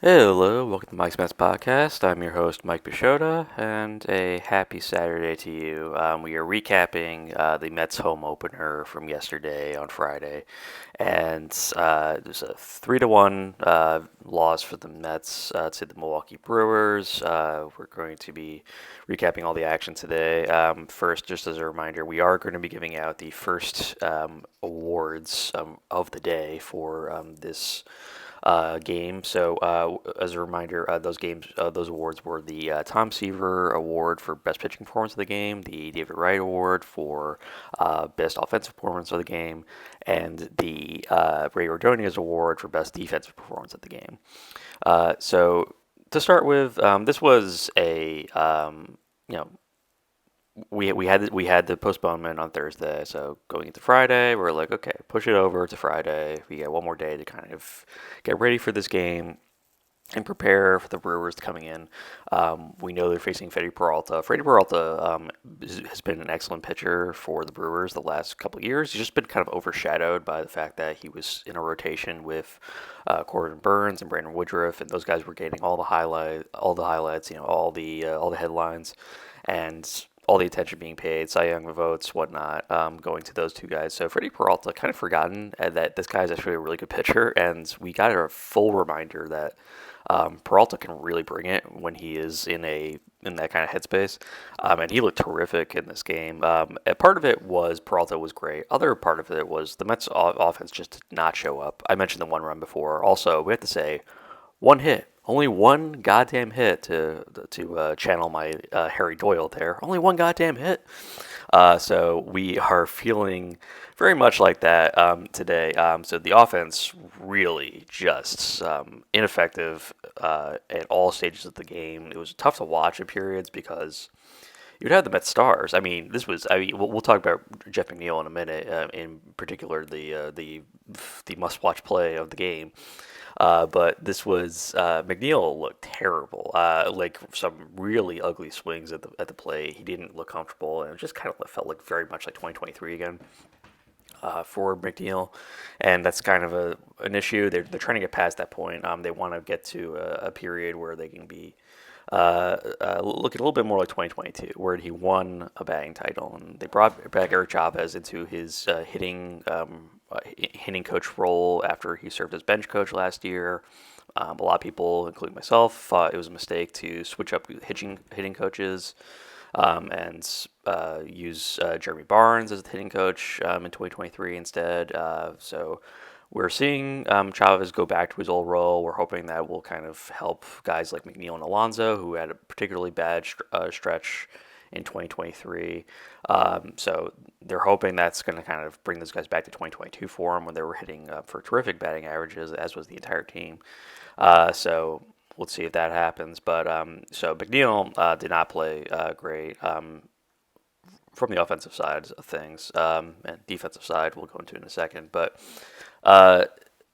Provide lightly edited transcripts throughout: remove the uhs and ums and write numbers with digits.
Hello, welcome to Mike's Mets Podcast. I'm your host, Mike Pashota, and a happy Saturday to you. We are recapping the Mets home opener from yesterday on Friday, and there's a 3-1 loss for the Mets to the Milwaukee Brewers. We're going to be recapping all the action today. First, just as a reminder, we are going to be giving out the first awards of the day for this game. So, as a reminder, those awards were the Tom Seaver Award for Best Pitching Performance of the game, the David Wright Award for Best Offensive Performance of the game, and the Rey Ordonez Award for Best Defensive Performance of the game. So, to start with, this was a you know we had the postponement on Thursday, so going into Friday, we're like, okay, push it over to Friday. We got one more day to kind of get ready for this game and prepare for the Brewers coming in. We know they're facing Freddie Peralta. Freddie Peralta has been an excellent pitcher for the Brewers the last couple of years. He's just been kind of overshadowed by the fact that he was in a rotation with Corbin Burns and Brandon Woodruff, and those guys were getting all the highlights, all the headlines, and all the attention being paid, Cy Young votes, whatnot, going to those two guys. So Freddie Peralta kind of forgotten that this guy is actually a really good pitcher, and we got a full reminder that Peralta can really bring it when he is in that kind of headspace, and he looked terrific in this game. A part of it was Peralta was great. Other part of it was the Mets offense just did not show up. I mentioned the one run before. Also, we have to say, one hit. Only one goddamn hit to channel my Harry Doyle there. Only one goddamn hit. So we are feeling very much like that today. So the offense really just ineffective at all stages of the game. It was tough to watch at periods because you'd have the Mets stars. I mean, we'll talk about Jeff McNeil in a minute. In particular, the must-watch play of the game. But this was McNeil looked terrible. Like some really ugly swings at the plate. He didn't look comfortable, and it just kind of felt like very much like 2023 again for McNeil, and that's kind of an issue. They're trying to get past that point. They want to get to a period where they can be looking a little bit more like 2022, where he won a batting title, and they brought back Eric Chavez into his hitting coach role after he served as bench coach last year. A lot of people, including myself, thought it was a mistake to switch up hitting coaches and use Jeremy Barnes as the hitting coach in 2023 instead. So we're seeing Chavez go back to his old role. We're hoping that will kind of help guys like McNeil and Alonso, who had a particularly bad stretch in 2023. So they're hoping that's going to kind of bring those guys back to 2022 for them when they were hitting for terrific batting averages, as was the entire team. So let's see if that happens. But so McNeil did not play great from the offensive side of things, and defensive side we'll go into in a second. But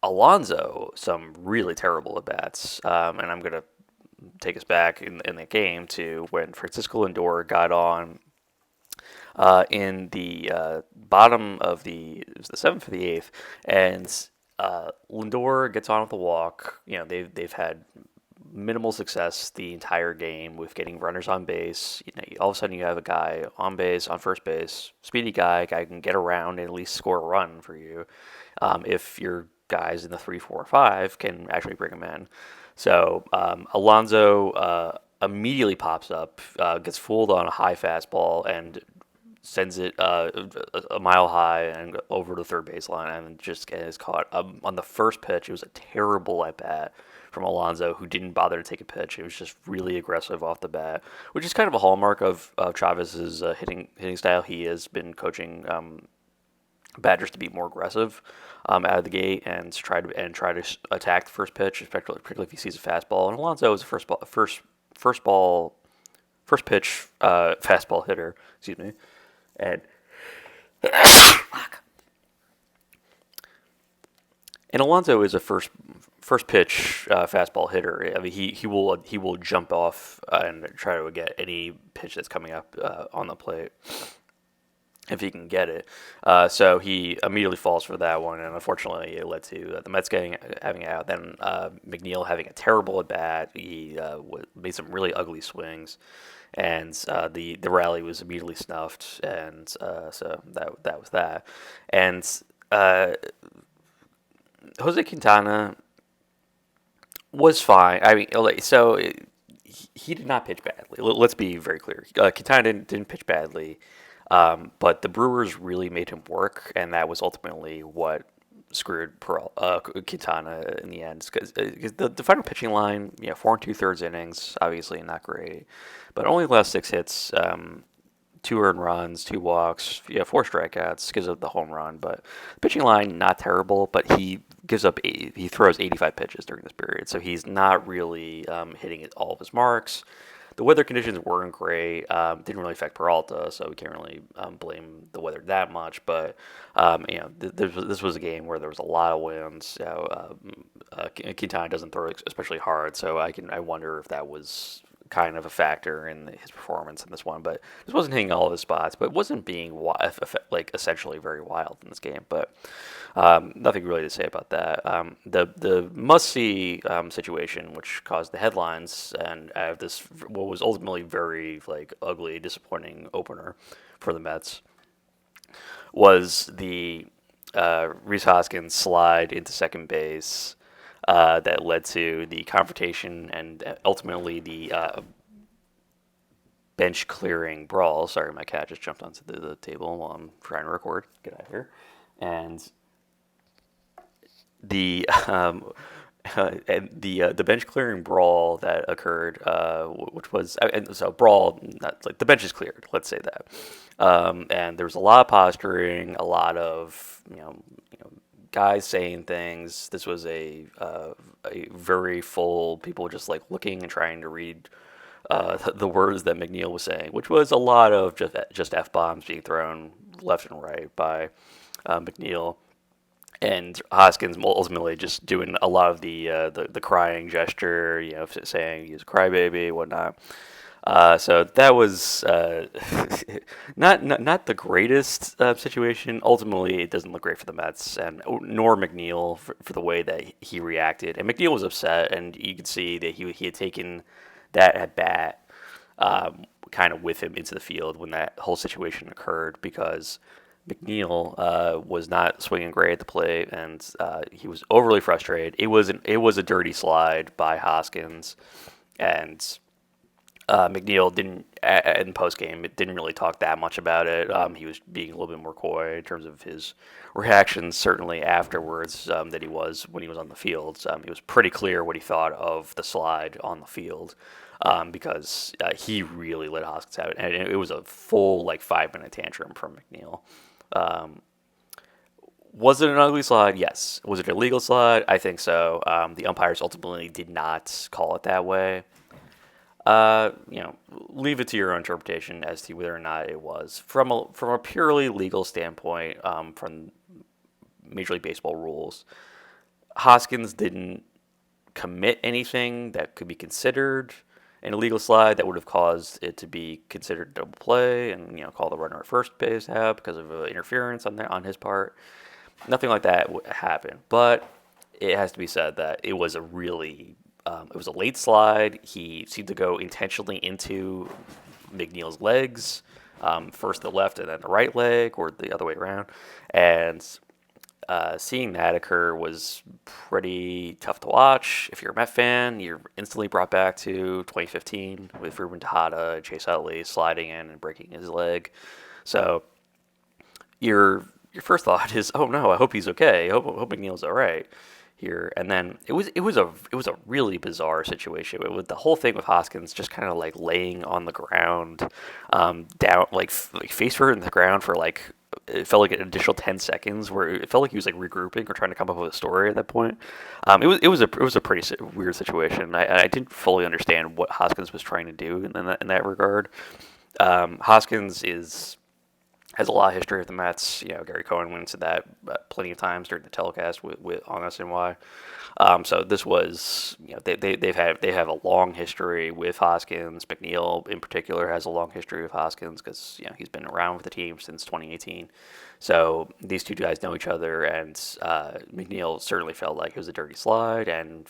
Alonso, some really terrible at bats, and I'm going to take us back in the game to when Francisco Lindor got on in the bottom of it was the seventh or the eighth, and Lindor gets on with a walk. You know, they've had minimal success the entire game with getting runners on base. You know, all of a sudden you have a guy on base, on first base, speedy guy can get around and at least score a run for you. If your guys in the 3, 4, 5 can actually bring him in. So Alonso immediately pops up, gets fooled on a high fastball, and sends it a mile high and over the third baseline, and just is caught on the first pitch. It was a terrible at bat from Alonso, who didn't bother to take a pitch. It was just really aggressive off the bat, which is kind of a hallmark of Chavez's hitting style. He has been coaching batters to be more aggressive out of the gate and try to attack the first pitch, particularly if he sees a fastball. And Alonso is a first pitch fastball hitter. Excuse me, and Alonso is a first pitch fastball hitter. I mean, he will jump off and try to get any pitch that's coming up on the plate. if he can get it. So he immediately falls for that one, and unfortunately, it led to the Mets having it out. Then McNeil having a terrible at bat. He made some really ugly swings, and the rally was immediately snuffed, and so that was that. And uh, Jose Quintana was fine. I mean, so he did not pitch badly. Let's be very clear. Quintana didn't pitch badly, but the Brewers really made him work, and that was ultimately what screwed Quintana in the end. Because the final pitching line, 4 2/3 innings, obviously not great, but only the last 6 hits. 2 earned runs, 2 walks, 4 strikeouts because of the home run. But pitching line not terrible, but he he throws 85 pitches during this period, so he's not really hitting all of his marks. The weather conditions weren't great. Didn't really affect Peralta, so we can't really blame the weather that much. But this was a game where there was a lot of winds. Quintana doesn't throw especially hard, so I wonder if that was kind of a factor in his performance in this one. But just wasn't hitting all of his spots, but wasn't being essentially very wild in this game. But nothing really to say about that. The must see situation, which caused the headlines, and this what was ultimately very ugly, disappointing opener for the Mets, was the Rhys Hoskins slide into second base that led to the confrontation and ultimately the bench clearing brawl. Sorry, my cat just jumped onto the table while I'm trying to record. Get out of here. And the the bench clearing brawl that occurred, which was so brawl, not the bench is cleared. Let's say that. And there was a lot of posturing, a lot of guys saying things. This was a very full people just looking and trying to read the words that McNeil was saying, which was a lot of just f-bombs being thrown left and right by McNeil. And Hoskins ultimately just doing a lot of the crying gesture, saying he's a crybaby, whatnot. So that was not the greatest situation. Ultimately, it doesn't look great for the Mets, and nor McNeil for the way that he reacted. And McNeil was upset, and you could see that he had taken that at bat kind of with him into the field when that whole situation occurred, because McNeil was not swinging great at the plate, and he was overly frustrated. It was a dirty slide by Hoskins, and McNeil didn't in post game. It didn't really talk that much about it. He was being a little bit more coy in terms of his reactions. Certainly afterwards, that he was when he was on the field. He was pretty clear what he thought of the slide on the field, because he really let Hoskins have it, and it was a full 5-minute tantrum from McNeil. Was it an ugly slide? Yes. Was it a legal slide? I think so. The umpires ultimately did not call it that way. Leave it to your own interpretation as to whether or not it was from a purely legal standpoint. From Major League Baseball rules, Hoskins didn't commit anything that could be considered an illegal slide that would have caused it to be considered double play and call the runner at first base out because of interference on his part. Nothing like that happened, but it has to be said that it was a really it was a late slide. He seemed to go intentionally into McNeil's legs, first the left and then the right leg, or the other way around. And seeing that occur was pretty tough to watch. If you're a Met fan, you're instantly brought back to 2015 with Ruben Tejada and Chase Utley sliding in and breaking his leg. So your first thought is, oh no, I hope he's okay. I hope McNeil's all right here. And then it was a really bizarre situation with the whole thing with Hoskins just kind of laying on the ground, down face first in the ground for it felt like an additional 10 seconds, where it felt like he was regrouping or trying to come up with a story at that point. It was a pretty weird situation. I didn't fully understand what Hoskins was trying to do in that regard. Hoskins is has a lot of history with the Mets. Gary Cohen went into that plenty of times during the telecast with on SNY. So this was, they have a long history with Hoskins. McNeil in particular has a long history with Hoskins because he's been around with the team since 2018. So these two guys know each other, and McNeil certainly felt like it was a dirty slide, and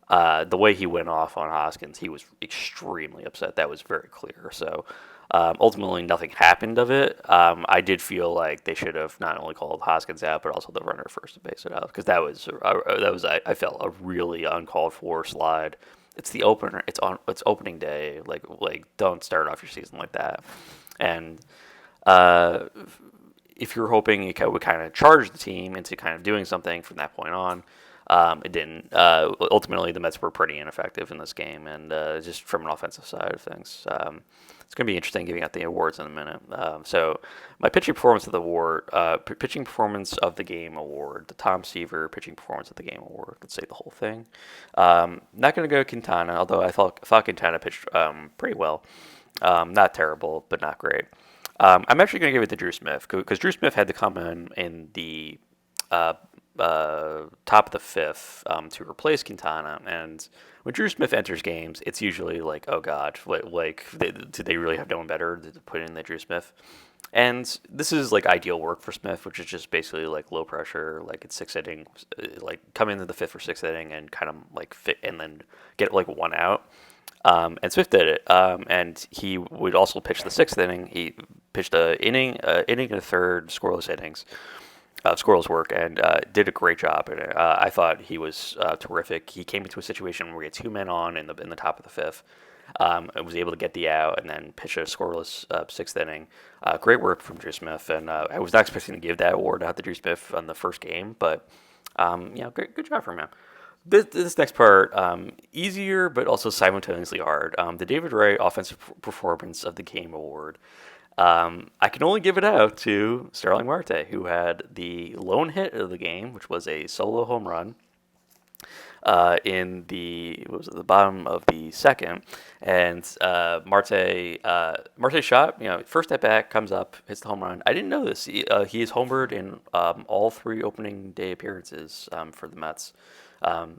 the way he went off on Hoskins, he was extremely upset. That was very clear. So ultimately, nothing happened of it. I did feel like they should have not only called Hoskins out, but also the runner first to base it out, because that was I felt a really uncalled for slide. It's the opener. It's opening day. Like don't start off your season like that. And uh, if you're hoping it would kind of charge the team into kind of doing something from that point on, it didn't. Ultimately, the Mets were pretty ineffective in this game, and just from an offensive side of things. It's going to be interesting giving out the awards in a minute. So my pitching performance of the award, pitching performance of the game award, the Tom Seaver pitching performance of the game award. Let's say the whole thing. Not going to go Quintana, although I thought Quintana pitched pretty well. Not terrible, but not great. I'm actually going to give it to Drew Smith because Drew Smith had to come in the uh, top of the fifth to replace Quintana. And when Drew Smith enters games, it's usually like, oh God, did they really have no one better to put in than Drew Smith? And this is like ideal work for Smith, which is just basically like low pressure, like it's sixth inning, like come into the fifth or sixth inning and kind of like fit and then get like one out. And Smith did it, and he would also pitch the sixth inning. He pitched an inning and a third, scoreless innings, scoreless work, and did a great job. And I thought he was terrific. He came into a situation where he had two men on in the top of the fifth, and was able to get the out and then pitch a scoreless sixth inning. Great work from Drew Smith, and I was not expecting to give that award out to Drew Smith on the first game, but good job from him. This next part, easier but also simultaneously hard. The David Wright Offensive Performance of the Game Award. I can only give it out to Starling Marte, who had the lone hit of the game, which was a solo home run in the bottom of the second, and Marte shot. First at bat comes up, hits the home run. I didn't know this. He is homered in all three opening day appearances for the Mets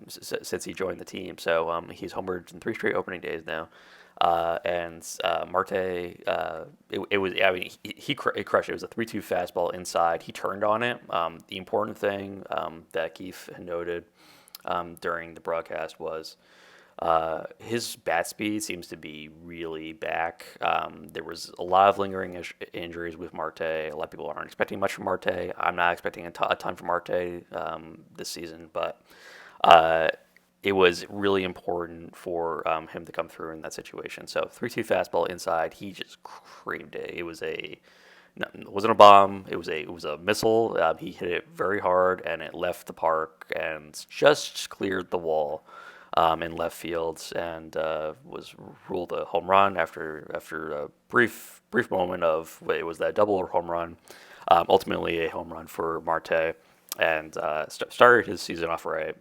since he joined the team. So he's homered in three straight opening days now. And Marte, it was. I mean, he crushed it. It was a 3-2 fastball inside. He turned on it. The important thing that Keith had noted during the broadcast was his bat speed seems to be really back. There was a lot of lingering injuries with Marte. A lot of people aren't expecting much from Marte. I'm not expecting a ton from Marte this season, but it was really important for him to come through in that situation. So 3-2 fastball inside, he just creamed it. It wasn't a bomb. It was a missile. He hit it very hard, and it left the park and just cleared the wall in left field, and was ruled a home run after a brief moment of it was that double home run. Ultimately, a home run for Marte, and started his season off right.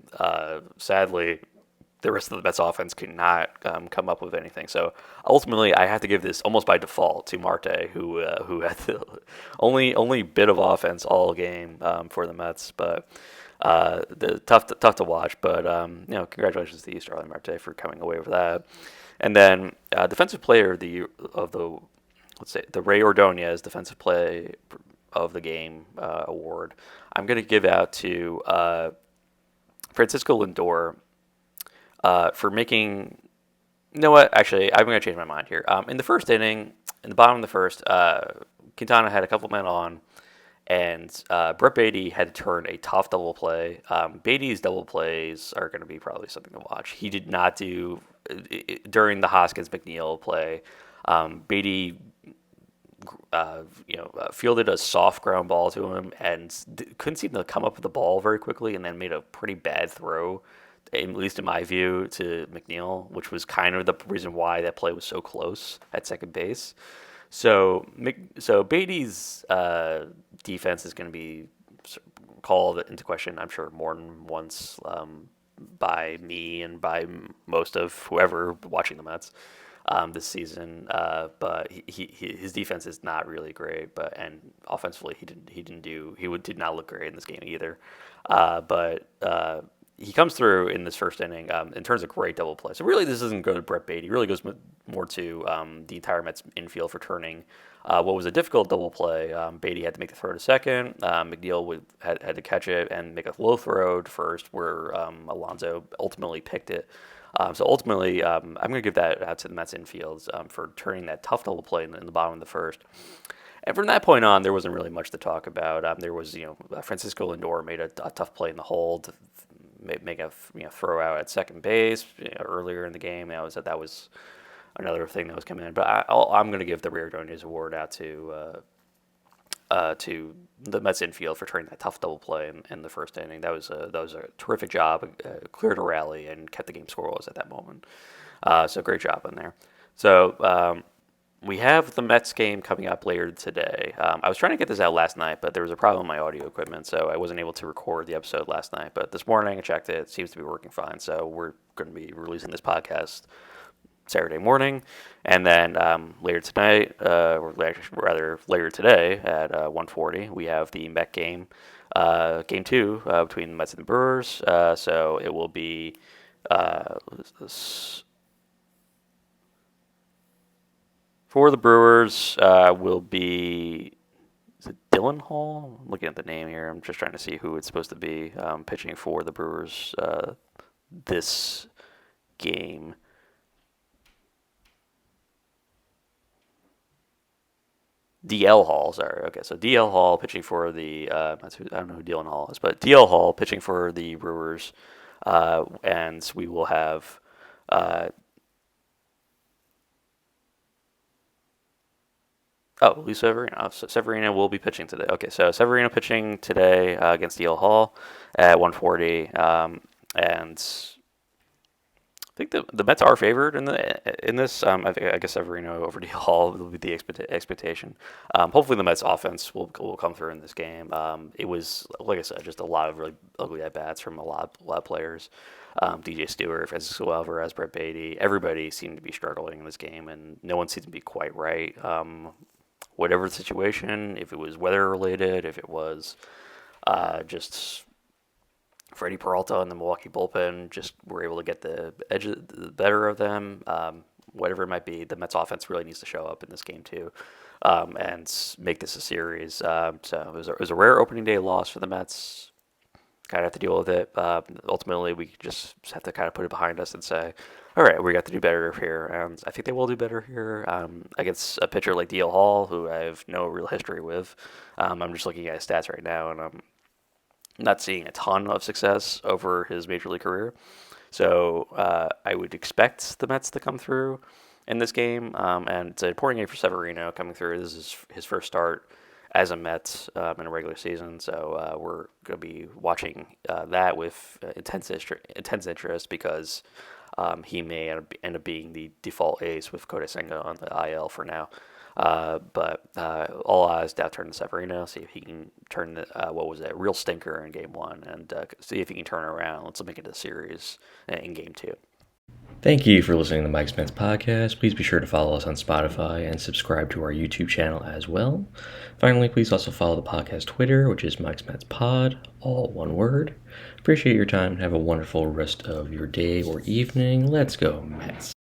Sadly, the rest of the Mets offense could not come up with anything. So ultimately, I have to give this almost by default to Marte, who had the only bit of offense all game for the Mets, but tough to watch. But congratulations to you, Starling Marte, for coming away with that. And then defensive player of the let's say the Rey Ordonez Defensive Play of the Game award. I'm going to give out to Francisco Lindor for making. You know what? Actually, I'm going to change my mind here. In the first inning, in the bottom of the first, Quintana had a couple men on, and Brett Beatty had to turn a tough double play. Beatty's double plays are going to be probably something to watch. He did not do during the Hoskins McNeil play. Beatty fielded a soft ground ball to him and couldn't seem to come up with the ball very quickly, and then made a pretty bad throw, at least in my view, to McNeil, which was kind of the reason why that play was so close at second base. So Beatty's defense is going to be called into question, I'm sure, more than once by me and by most of whoever watching the Mets. this season. But his defense is not really great. And offensively, did not look great in this game either. But he comes through in this first inning in terms of great double play. So really, this doesn't go to Brett Beatty. It really goes more to the entire Mets infield for turning what was a difficult double play. Beatty had to make the throw to second. McNeil had to catch it and make a low throw to first, where Alonso ultimately picked it. So ultimately, I'm going to give that out to the Mets infields for turning that tough double play in the bottom of the first. And from that point on, there wasn't really much to talk about. There was, Francisco Lindor made a tough play in the hole to make a throw out at second base earlier in the game. That was another thing that was coming in. But I'm going to give the Rey Ordonez award out to the Mets infield for turning that tough double play in the first inning. That was a terrific job, cleared a rally, and kept the game scoreless at that moment. So great job in there. So we have the Mets game coming up later today. I was trying to get this out last night, but there was a problem with my audio equipment, so I wasn't able to record the episode last night. But this morning I checked it. It seems to be working fine. So we're going to be releasing this podcast Saturday morning, and then later tonight, or rather later today at 1:40, we have the Met game, game 2 between the Mets and the Brewers. So it will be for the Brewers will be, is it Dylan Hall? I'm looking at the name here. I'm just trying to see who it's supposed to be pitching for the Brewers this game. DL Hall, sorry. Okay, so DL Hall pitching for the, I don't know who Dylan Hall is, but DL Hall pitching for the Brewers. And we will have Luis Severino. Severino will be pitching today. Okay, so Severino pitching today against DL Hall at 1:40. And I think the Mets are favored in this. I guess Severino over DL Hall will be the expectation. Hopefully the Mets offense will come through in this game. It was, like I said, just a lot of really ugly at bats from a lot of players. DJ Stewart, Francisco Alvarez, Brett Beatty, everybody seemed to be struggling in this game, and no one seemed to be quite right. Whatever the situation, if it was weather related, if it was just Freddie Peralta and the Milwaukee bullpen just were able to get the better of them. Whatever it might be, the Mets offense really needs to show up in this game too, and make this a series. So it was a rare opening day loss for the Mets. Kind of have to deal with it. Ultimately, we just have to kind of put it behind us and say, all right, we got to do better here. And I think they will do better here against a pitcher like DL Hall, who I have no real history with. I'm just looking at his stats right now, and I'm not seeing a ton of success over his major league career. So I would expect the Mets to come through in this game. And it's an important game for Severino coming through. This is his first start as a Met in a regular season. So we're going to be watching that with intense interest because he may end up being the default ace with Kodai Senga on the IL for now. But all eyes now turn to Severino, see if he can turn what was a real stinker in Game 1, and see if he can turn it around. Let's make it a series in Game 2. Thank you for listening to Mike's Mets podcast. Please be sure to follow us on Spotify and subscribe to our YouTube channel as well. Finally, please also follow the podcast Twitter, which is Mike's Mets Pod, all one word. Appreciate your time and have a wonderful rest of your day or evening. Let's go, Mets.